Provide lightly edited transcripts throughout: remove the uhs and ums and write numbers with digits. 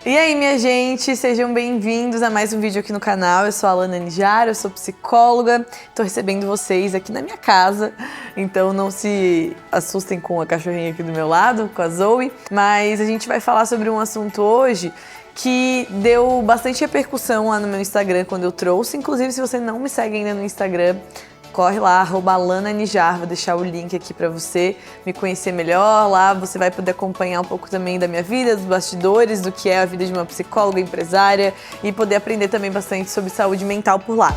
E aí, minha gente, sejam bem-vindos a mais um vídeo aqui no canal. Eu sou a Alana Nijar, eu sou psicóloga, tô recebendo vocês aqui na minha casa, então não se assustem com a cachorrinha aqui do meu lado, com a Zoe, mas a gente vai falar sobre um assunto hoje que deu bastante repercussão lá no meu Instagram quando eu trouxe. Inclusive, se você não me segue ainda no Instagram, corre lá, @AlanaNijar, vou deixar o link aqui pra você me conhecer melhor. Lá você vai poder acompanhar um pouco também da minha vida, dos bastidores, do que é a vida de uma psicóloga, empresária e poder aprender também bastante sobre saúde mental por lá.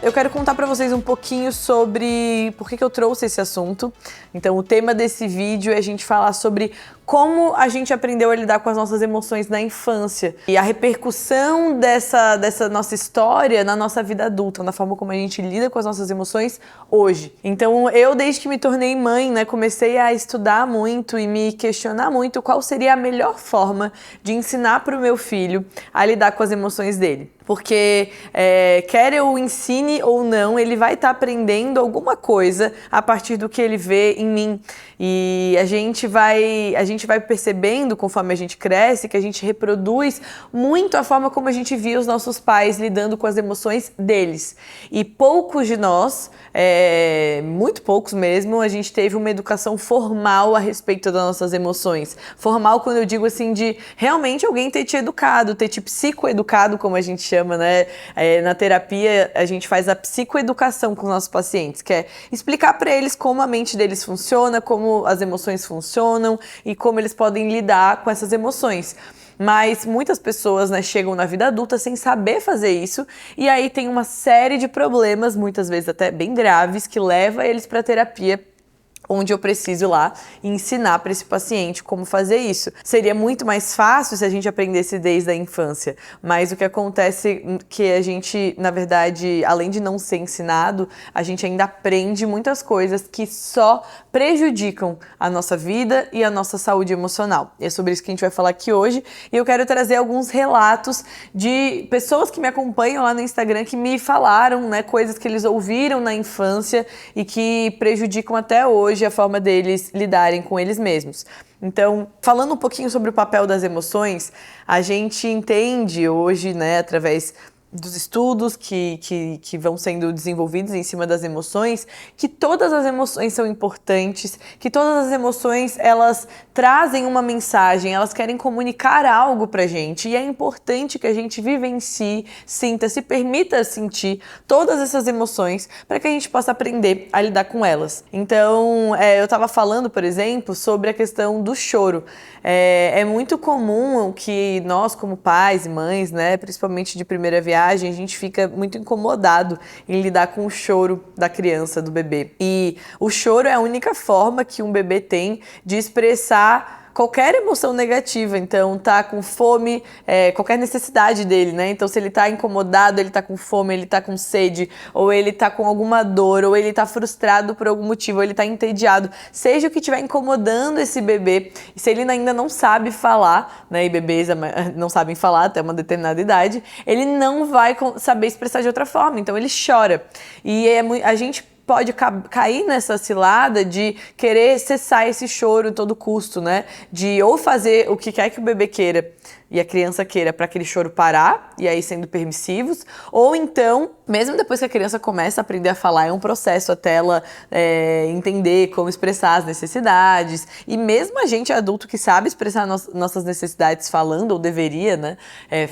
Eu quero contar pra vocês um pouquinho sobre por que eu trouxe esse assunto. Então, o tema desse vídeo é a gente falar sobre como a gente aprendeu a lidar com as nossas emoções na infância e a repercussão dessa nossa história na nossa vida adulta, na forma como a gente lida com as nossas emoções hoje. Então, eu, desde que me tornei mãe, né, comecei a estudar muito e me questionar muito qual seria a melhor forma de ensinar para o meu filho a lidar com as emoções dele. Porque quer eu ensine ou não, ele vai estar aprendendo alguma coisa a partir do que ele vê em mim. E a gente vai percebendo, conforme a gente cresce, que a gente reproduz muito a forma como a gente via os nossos pais lidando com as emoções deles. E poucos de nós, muito poucos mesmo, a gente teve uma educação formal a respeito das nossas emoções. Formal quando eu digo assim, de realmente alguém ter te educado, ter te psicoeducado, como a gente chama, né? Na terapia, a gente faz a psicoeducação com os nossos pacientes, que é explicar para eles como a mente deles funciona, como as emoções funcionam e como eles podem lidar com essas emoções. Mas muitas pessoas, né, chegam na vida adulta sem saber fazer isso e aí tem uma série de problemas, muitas vezes até bem graves, que leva eles para terapia, onde eu preciso lá ensinar para esse paciente como fazer isso. Seria muito mais fácil se a gente aprendesse desde a infância, mas o que acontece é que a gente, na verdade, além de não ser ensinado, a gente ainda aprende muitas coisas que só prejudicam a nossa vida e a nossa saúde emocional. E é sobre isso que a gente vai falar aqui hoje, e eu quero trazer alguns relatos de pessoas que me acompanham lá no Instagram que me falaram, né, coisas que eles ouviram na infância e que prejudicam até hoje a forma deles lidarem com eles mesmos. Então, falando um pouquinho sobre o papel das emoções, a gente entende hoje, né, através dos estudos que vão sendo desenvolvidos em cima das emoções, que todas as emoções são importantes, que todas as emoções, elas trazem uma mensagem, elas querem comunicar algo pra gente, e é importante que a gente vivencie, sinta, se permita sentir todas essas emoções para que a gente possa aprender a lidar com elas. Então, eu estava falando, por exemplo, sobre a questão do choro. É muito comum que nós, como pais e mães, né, principalmente de primeira viagem, a gente fica muito incomodado em lidar com o choro da criança, do bebê. E o choro é a única forma que um bebê tem de expressar qualquer emoção negativa. Então, tá com fome, qualquer necessidade dele, né? Então, se ele tá incomodado, ele tá com fome, ele tá com sede, ou ele tá com alguma dor, ou ele tá frustrado por algum motivo, ou ele tá entediado, seja o que estiver incomodando esse bebê, e se ele ainda não sabe falar, né? E bebês não sabem falar até uma determinada idade, ele não vai saber expressar de outra forma, então ele chora. E a gente pode cair nessa cilada de querer cessar esse choro a todo custo, né? De ou fazer o que quer que o bebê queira e a criança queira para aquele choro parar, e aí sendo permissivos, ou então, mesmo depois que a criança começa a aprender a falar, é um processo até ela entender como expressar as necessidades, e mesmo a gente adulto que sabe expressar nossas necessidades falando, ou deveria, né,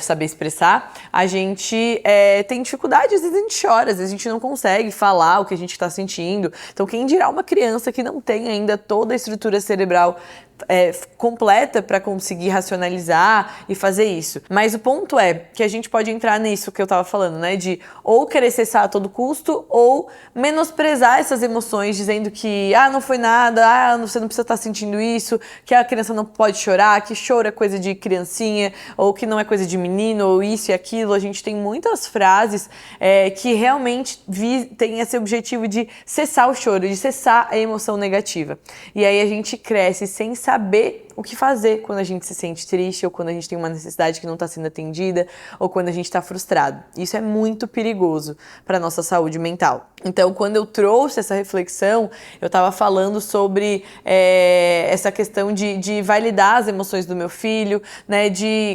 saber expressar, a gente tem dificuldade, às vezes a gente chora, às vezes a gente não consegue falar o que a gente está sentindo. Então, quem dirá uma criança que não tem ainda toda a estrutura cerebral completa para conseguir racionalizar e fazer isso. Mas o ponto é que a gente pode entrar nisso que eu tava falando, né? De ou querer cessar a todo custo ou menosprezar essas emoções, dizendo que não foi nada, você não precisa estar sentindo isso, que a criança não pode chorar, que choro é coisa de criancinha, ou que não é coisa de menino, ou isso e aquilo. A gente tem muitas frases que realmente têm esse objetivo de cessar o choro, de cessar a emoção negativa. E aí a gente cresce sem saber saber o que fazer quando a gente se sente triste, ou quando a gente tem uma necessidade que não está sendo atendida, ou quando a gente está frustrado. Isso é muito perigoso para a nossa saúde mental. Então, quando eu trouxe essa reflexão, eu estava falando sobre essa questão de validar as emoções do meu filho, né?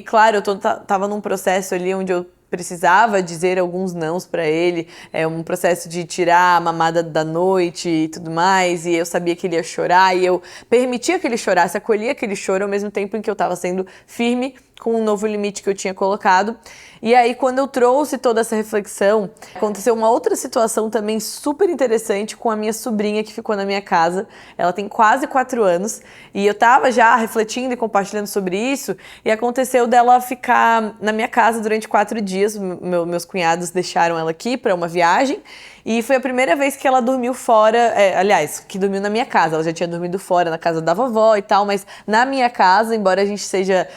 Claro, eu tava num processo ali onde eu precisava dizer alguns nãos para ele, um processo de tirar a mamada da noite e tudo mais, e eu sabia que ele ia chorar, e eu permitia que ele chorasse, acolhia aquele choro ao mesmo tempo em que eu estava sendo firme com um novo limite que eu tinha colocado. E aí, quando eu trouxe toda essa reflexão, aconteceu uma outra situação também super interessante com a minha sobrinha que ficou na minha casa. Ela tem quase 4 anos e eu tava já refletindo e compartilhando sobre isso, e aconteceu dela ficar na minha casa durante 4 dias. Meus cunhados deixaram ela aqui para uma viagem e foi a primeira vez que ela dormiu fora, aliás, que dormiu na minha casa. Ela já tinha dormido fora na casa da vovó e tal, mas na minha casa, embora a gente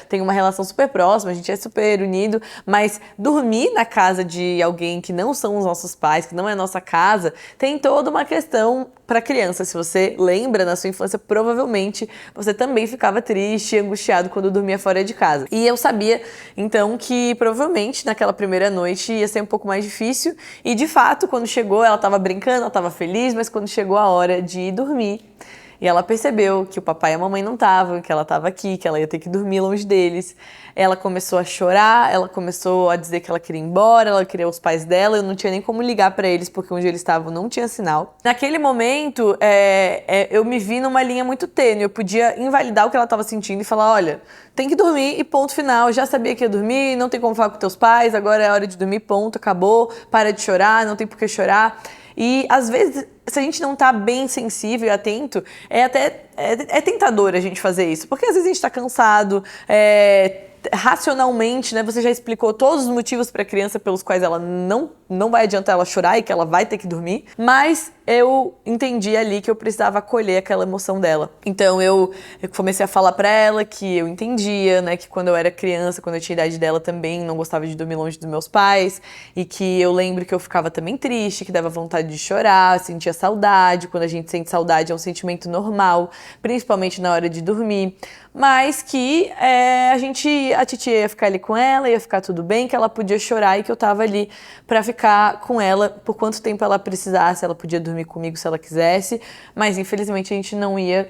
tenha uma relação super próxima, a gente é super unido, mas dormir na casa de alguém que não são os nossos pais, que não é a nossa casa, tem toda uma questão para criança. Se você lembra, na sua infância, provavelmente você também ficava triste e angustiado quando dormia fora de casa. E eu sabia, então, que provavelmente naquela primeira noite ia ser um pouco mais difícil, e de fato, quando chegou, ela estava brincando, ela estava feliz, mas quando chegou a hora de ir dormir, e ela percebeu que o papai e a mamãe não estavam, que ela estava aqui, que ela ia ter que dormir longe deles. Ela começou a chorar, ela começou a dizer que ela queria ir embora, ela queria os pais dela, eu não tinha nem como ligar para eles, porque onde eles estavam não tinha sinal. Naquele momento, eu me vi numa linha muito tênue, eu podia invalidar o que ela estava sentindo e falar, olha, tem que dormir e ponto final, já sabia que ia dormir, não tem como falar com teus pais, agora é hora de dormir, ponto, acabou, para de chorar, não tem por que chorar. E às vezes, se a gente não tá bem sensível e atento, é tentador a gente fazer isso, porque às vezes a gente tá cansado, racionalmente, né, você já explicou todos os motivos para a criança pelos quais ela não vai adiantar ela chorar e que ela vai ter que dormir, mas eu entendi ali que eu precisava acolher aquela emoção dela. Então eu comecei a falar para ela que eu entendia, né, que quando eu era criança, quando eu tinha a idade dela também, não gostava de dormir longe dos meus pais, e que eu lembro que eu ficava também triste, que dava vontade de chorar, sentia saudade. Quando a gente sente saudade é um sentimento normal, principalmente na hora de dormir, mas que a titia ia ficar ali com ela, ia ficar tudo bem, que ela podia chorar e que eu tava ali pra ficar com ela por quanto tempo ela precisasse. Ela podia dormir comigo se ela quisesse, mas infelizmente a gente não ia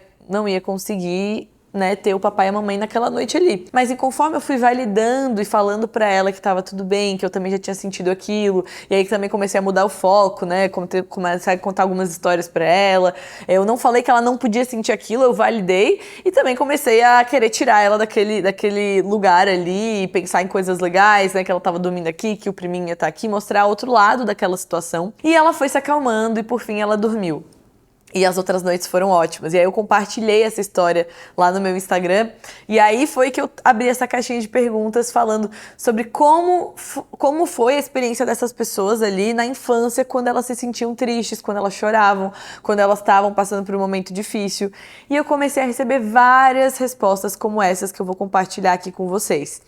conseguir, né, ter o papai e a mamãe naquela noite ali. Mas conforme eu fui validando e falando pra ela que tava tudo bem, que eu também já tinha sentido aquilo, e aí também comecei a mudar o foco, né, comecei a contar algumas histórias pra ela. Eu não falei que ela não podia sentir aquilo, eu validei, e também comecei a querer tirar ela daquele lugar ali e pensar em coisas legais, né, que ela tava dormindo aqui, que o priminho ia estar aqui, mostrar outro lado daquela situação. E ela foi se acalmando e por fim ela dormiu. E as outras noites foram ótimas. E aí eu compartilhei essa história lá no meu Instagram. E aí foi que eu abri essa caixinha de perguntas falando sobre como foi a experiência dessas pessoas ali na infância, quando elas se sentiam tristes, quando elas choravam, quando elas estavam passando por um momento difícil. E eu comecei a receber várias respostas como essas que eu vou compartilhar aqui com vocês.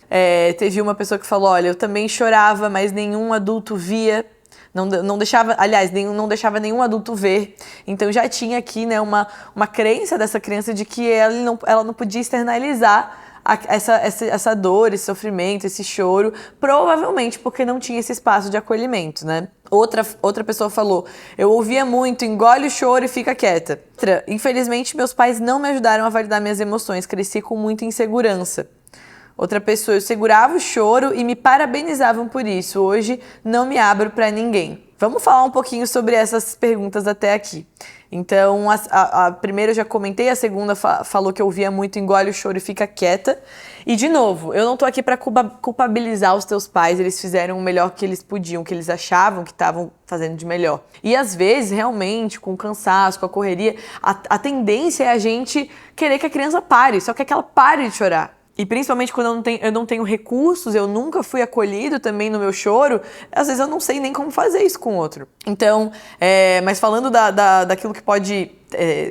Teve uma pessoa que falou, olha, eu também chorava, mas nenhum adulto via. Não deixava, aliás, não deixava nenhum adulto ver. Então já tinha aqui, né, uma crença dessa criança de que ela não podia externalizar essa dor, esse sofrimento, esse choro, provavelmente porque não tinha esse espaço de acolhimento, né? Outra pessoa falou, eu ouvia muito, engole o choro e fica quieta. Infelizmente, meus pais não me ajudaram a validar minhas emoções, cresci com muita insegurança. Outra pessoa, eu segurava o choro e me parabenizavam por isso. Hoje não me abro para ninguém. Vamos falar um pouquinho sobre essas perguntas até aqui. Então, a primeira eu já comentei, a segunda falou que eu ouvia muito, engole o choro e fica quieta. E, de novo, eu não tô aqui para culpabilizar os teus pais, eles fizeram o melhor que eles podiam, que eles achavam que estavam fazendo de melhor. E, às vezes, realmente, com o cansaço, com a correria, a tendência é a gente querer que a criança pare, só quer que ela pare de chorar. E principalmente quando eu não tenho recursos, eu nunca fui acolhido também no meu choro, às vezes eu não sei nem como fazer isso com o outro. Então, mas falando daquilo que pode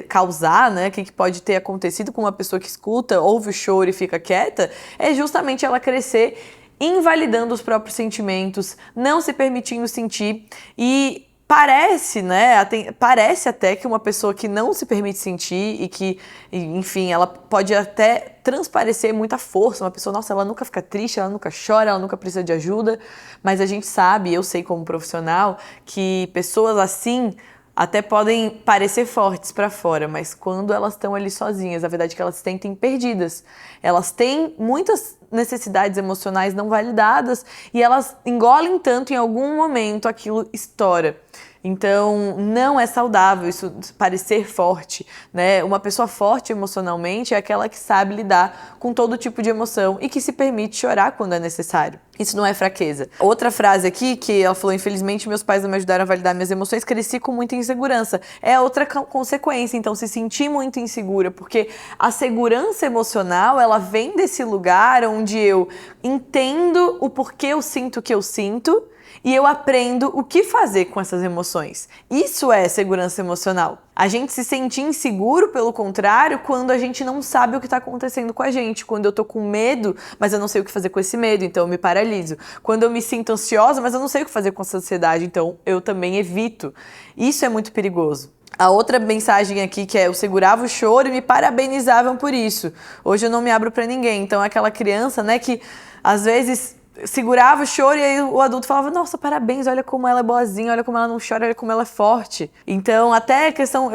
causar, né, que pode ter acontecido com uma pessoa que escuta, ouve o choro e fica quieta, é justamente ela crescer invalidando os próprios sentimentos, não se permitindo sentir e parece, né? Parece até que uma pessoa que não se permite sentir e que, enfim, ela pode até transparecer muita força. Uma pessoa, nossa, ela nunca fica triste, ela nunca chora, ela nunca precisa de ajuda. Mas a gente sabe, eu sei como profissional, que pessoas assim até podem parecer fortes para fora, mas quando elas estão ali sozinhas, a verdade é que elas se sentem perdidas. Elas têm muitas necessidades emocionais não validadas e elas engolem tanto, em algum momento aquilo estoura. Então, não é saudável isso parecer forte, né? Uma pessoa forte emocionalmente é aquela que sabe lidar com todo tipo de emoção e que se permite chorar quando é necessário. Isso não é fraqueza. Outra frase aqui, que ela falou, infelizmente meus pais não me ajudaram a validar minhas emoções, cresci com muita insegurança. É outra consequência, então, se sentir muito insegura, porque a segurança emocional, ela vem desse lugar onde eu entendo o porquê eu sinto o que eu sinto, e eu aprendo o que fazer com essas emoções. Isso é segurança emocional. A gente se sente inseguro, pelo contrário, quando a gente não sabe o que está acontecendo com a gente. Quando eu tô com medo, mas eu não sei o que fazer com esse medo, então eu me paraliso. Quando eu me sinto ansiosa, mas eu não sei o que fazer com essa ansiedade, então eu também evito. Isso é muito perigoso. A outra mensagem aqui, que é eu segurava o choro e me parabenizavam por isso. Hoje eu não me abro para ninguém. Então aquela criança, né, que às vezes segurava o choro e aí o adulto falava, nossa, parabéns, olha como ela é boazinha, olha como ela não chora, olha como ela é forte. Então, até a questão,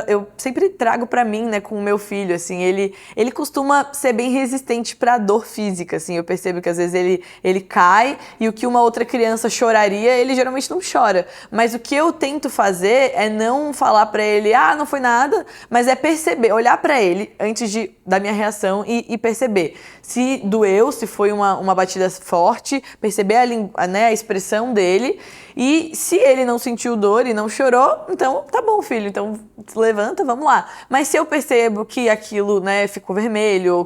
eu sempre trago pra mim, né, com o meu filho, assim, ele costuma ser bem resistente pra dor física, assim, eu percebo que às vezes ele cai e o que uma outra criança choraria, ele geralmente não chora. Mas o que eu tento fazer é não falar pra ele, ah, não foi nada, mas é perceber, olhar pra ele antes da minha reação e perceber se doeu, se foi uma batida forte, perceber a expressão dele, e se ele não sentiu dor e não chorou, então tá bom, filho, então levanta, vamos lá. Mas se eu percebo que aquilo, né, ficou vermelho, ou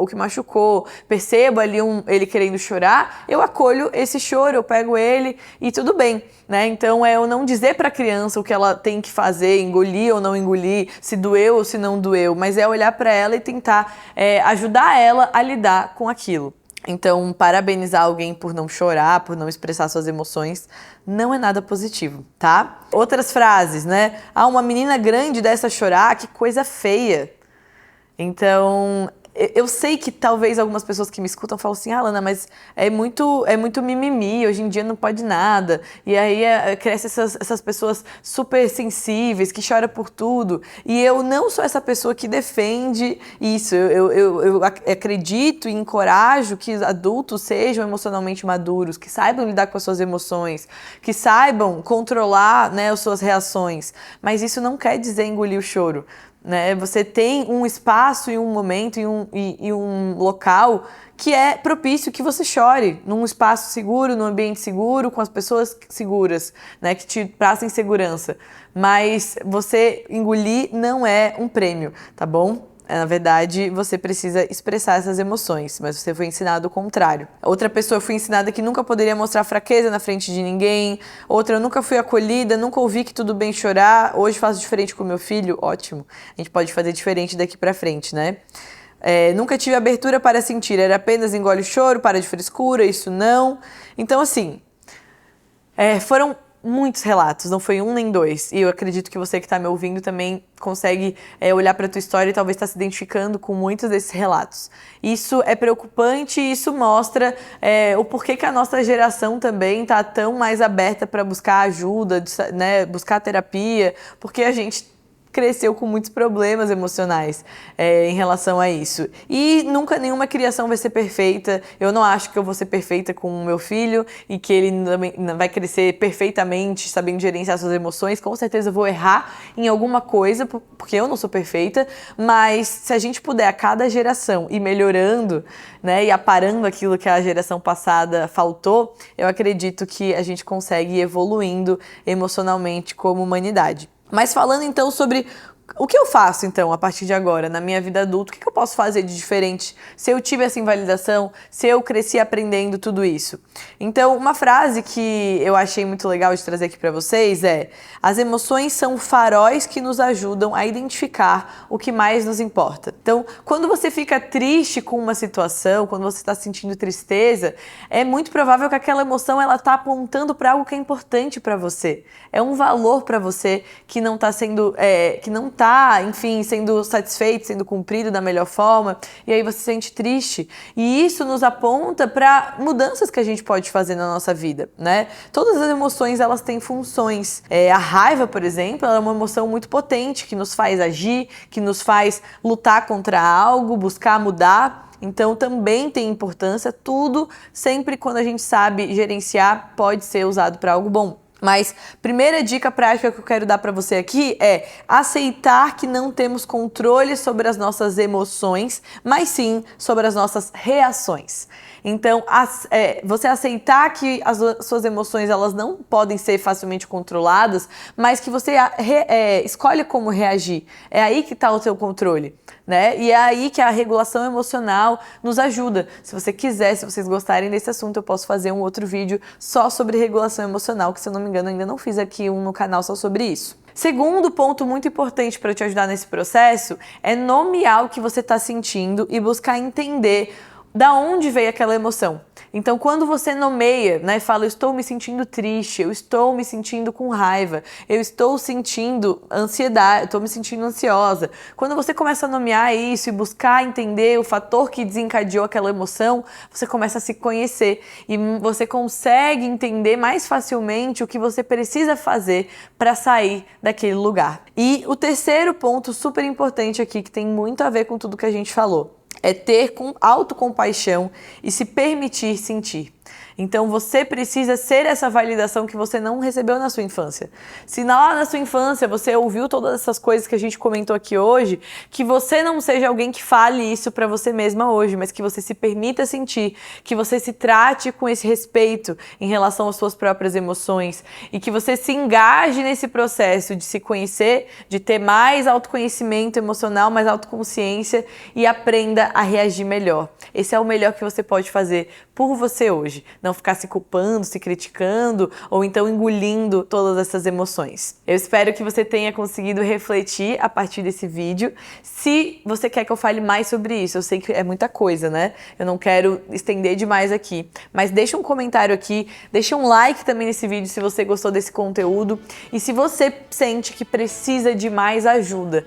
que machucou, percebo ali ele querendo chorar, eu acolho esse choro, eu pego ele e tudo bem, né? Então é eu não dizer pra criança o que ela tem que fazer, engolir ou não engolir, se doeu ou se não doeu, mas é olhar pra ela e tentar ajudar ela a lidar com aquilo. Então, parabenizar alguém por não chorar, por não expressar suas emoções, não é nada positivo, tá? Outras frases, né? Ah, uma menina grande dessa chorar, que coisa feia. Então, eu sei que talvez algumas pessoas que me escutam falam assim, ah, Lana, mas é muito mimimi, hoje em dia não pode nada. E aí cresce essas pessoas super sensíveis, que choram por tudo. E eu não sou essa pessoa que defende isso. Eu acredito e encorajo que adultos sejam emocionalmente maduros, que saibam lidar com as suas emoções, que saibam controlar, né, as suas reações. Mas isso não quer dizer engolir o choro. Né? Você tem um espaço e um momento e um local que é propício que você chore, num espaço seguro, num ambiente seguro, com as pessoas seguras, né? Que te trazem segurança. Mas você engolir não é um prêmio, tá bom? Na verdade, você precisa expressar essas emoções, mas você foi ensinado o contrário. Outra pessoa foi ensinada que nunca poderia mostrar fraqueza na frente de ninguém. Outra, eu nunca fui acolhida, nunca ouvi que tudo bem chorar. Hoje faço diferente com meu filho. Ótimo. A gente pode fazer diferente daqui pra frente, né? Nunca tive abertura para sentir. Era apenas engole o choro, para de frescura, isso não. Então, assim, foram muitos relatos, não foi um nem dois. E eu acredito que você que está me ouvindo também consegue olhar para a tua história e talvez está se identificando com muitos desses relatos. Isso é preocupante e isso mostra o porquê que a nossa geração também está tão mais aberta para buscar ajuda, né, buscar terapia, porque a gente cresceu com muitos problemas emocionais em relação a isso. E nunca nenhuma criação vai ser perfeita. Eu não acho que eu vou ser perfeita com o meu filho e que ele não vai crescer perfeitamente, sabendo gerenciar suas emoções. Com certeza eu vou errar em alguma coisa, porque eu não sou perfeita, mas se a gente puder a cada geração ir melhorando, né, e aparando aquilo que a geração passada faltou, eu acredito que a gente consegue ir evoluindo emocionalmente como humanidade. Mas falando então sobre O que eu faço, então, a partir de agora, na minha vida adulta? O que eu posso fazer de diferente se eu tive essa invalidação, se eu cresci aprendendo tudo isso? Então, uma frase que eu achei muito legal de trazer aqui para vocês é: as emoções são faróis que nos ajudam a identificar o que mais nos importa. Então, quando você fica triste com uma situação, quando você está sentindo tristeza, é muito provável que aquela emoção ela está apontando para algo que é importante para você. É um valor para você que não está sendo, enfim, sendo satisfeito, sendo cumprido da melhor forma, e aí você se sente triste. E isso nos aponta para mudanças que a gente pode fazer na nossa vida, né? Todas as emoções, elas têm funções. A raiva, por exemplo, ela é uma emoção muito potente, que nos faz agir, que nos faz lutar contra algo, buscar mudar. Então também tem importância, tudo, sempre quando a gente sabe gerenciar, pode ser usado para algo bom. Mas primeira dica prática que eu quero dar para você aqui é aceitar que não temos controle sobre as nossas emoções, mas sim sobre as nossas reações. Então, você aceitar que as suas emoções elas não podem ser facilmente controladas, mas que você escolhe como reagir. É aí que está o seu controle, né? E é aí que a regulação emocional nos ajuda. Se você quiser, se vocês gostarem desse assunto, eu posso fazer um outro vídeo só sobre regulação emocional, que se eu não me engano, ainda não fiz aqui um no canal só sobre isso. Segundo ponto muito importante para te ajudar nesse processo é nomear o que você está sentindo e buscar entender da onde veio aquela emoção. Então, quando você nomeia, né, fala, eu estou me sentindo triste, eu estou me sentindo com raiva, eu estou sentindo ansiedade, eu estou me sentindo ansiosa. Quando você começa a nomear isso e buscar entender o fator que desencadeou aquela emoção, você começa a se conhecer e você consegue entender mais facilmente o que você precisa fazer para sair daquele lugar. E o terceiro ponto super importante aqui, que tem muito a ver com tudo que a gente falou, é ter autocompaixão e se permitir sentir. Então você precisa ser essa validação que você não recebeu na sua infância. Se lá na sua infância você ouviu todas essas coisas que a gente comentou aqui hoje, que você não seja alguém que fale isso pra você mesma hoje, mas que você se permita sentir, que você se trate com esse respeito em relação às suas próprias emoções e que você se engaje nesse processo de se conhecer, de ter mais autoconhecimento emocional, mais autoconsciência e aprenda a reagir melhor. Esse é o melhor que você pode fazer por você hoje. Não ficar se culpando, se criticando ou então engolindo todas essas emoções. Eu espero que você tenha conseguido refletir a partir desse vídeo. Se você quer que eu fale mais sobre isso, eu sei que é muita coisa, né? Eu não quero estender demais aqui, mas deixa um comentário aqui, deixa um like também nesse vídeo se você gostou desse conteúdo e se você sente que precisa de mais ajuda,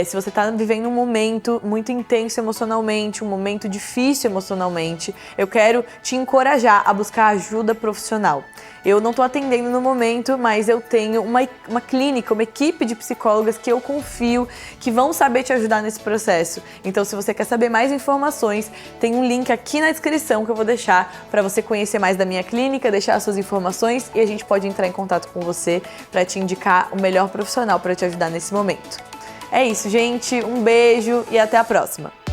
se você está vivendo um momento muito intenso emocionalmente, um momento difícil emocionalmente, eu quero te encorajar a buscar ajuda profissional. Eu não estou atendendo no momento, mas eu tenho uma clínica, uma equipe de psicólogas que eu confio, que vão saber te ajudar nesse processo. Então, se você quer saber mais informações, tem um link aqui na descrição que eu vou deixar para você conhecer mais da minha clínica, deixar as suas informações e a gente pode entrar em contato com você para te indicar o melhor profissional para te ajudar nesse momento. É isso, gente. Um beijo e até a próxima!